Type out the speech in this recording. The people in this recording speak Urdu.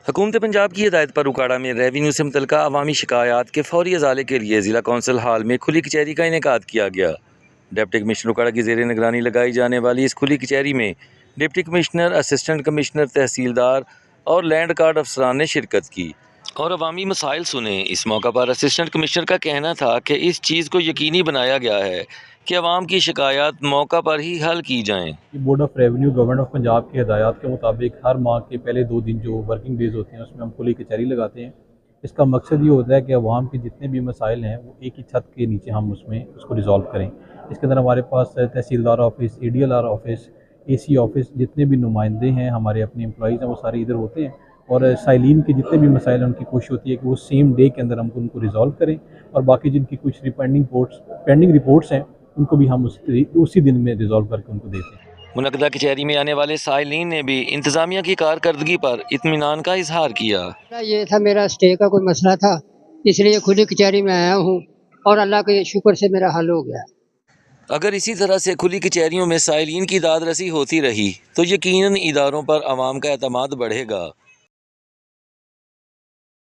حکومت پنجاب کی ہدایت پر اکاڑا میں ریونیو سے متعلقہ عوامی شکایات کے فوری ازالے کے لیے ضلع کونسل ہال میں کھلی کچہری کا انعقاد کیا گیا۔ ڈپٹی کمشنر اکاڑا کی زیر نگرانی لگائی جانے والی اس کھلی کچہری میں ڈپٹی کمشنر، اسسٹنٹ کمشنر، تحصیلدار اور لینڈ ریکارڈ افسران نے شرکت کی اور عوامی مسائل سنے۔ اس موقع پر اسسٹنٹ کمشنر کا کہنا تھا کہ اس چیز کو یقینی بنایا گیا ہے کہ عوام کی شکایات موقع پر ہی حل کی جائیں۔ Board of revenue government of Punjab کی ہدایات کے مطابق ہر ماہ کے پہلے 2 دن جو ورکنگ ڈیز ہوتے ہیں اس میں ہم کھلی کچہری لگاتے ہیں۔ اس کا مقصد یہ ہوتا ہے کہ عوام کے جتنے بھی مسائل ہیں وہ ایک ہی چھت کے نیچے ہم اس کو ریزالو کریں۔ اس کے اندر ہمارے پاس tehsildar office, A D L R office, A C office, جتنے بھی نمائندے ہیں ہمارے اپنے امپلائیز ہیں وہ سارے ادھر ہوتے ہیں، اور سائلین کے جتنے بھی مسائل ہیں ان کی کوشش ہوتی ہے کہ وہ سیم ڈے کے اندر ہم ان کو ریزالو کریں، اور باقی جن کی کچھ پینڈنگ رپورٹس ہیں ان کو بھی ہم اسی دن میں ریزالو کر کے ان کو دیتے ہیں۔ منعقدہ کچہری میں آنے والے سائلین نے بھی انتظامیہ کی کارکردگی پر اطمینان کا اظہار کیا۔ یہ تھا میرا اسٹے کا کوئی مسئلہ تھا، اس لیے کھلی کچہری میں آیا ہوں اور اللہ کے شکر سے میرا حل ہو گیا۔ اگر اسی طرح سے کھلی کچہریوں میں سائلین کی داد رسی ہوتی رہی تو یقیناً اداروں پر عوام کا اعتماد بڑھے گا۔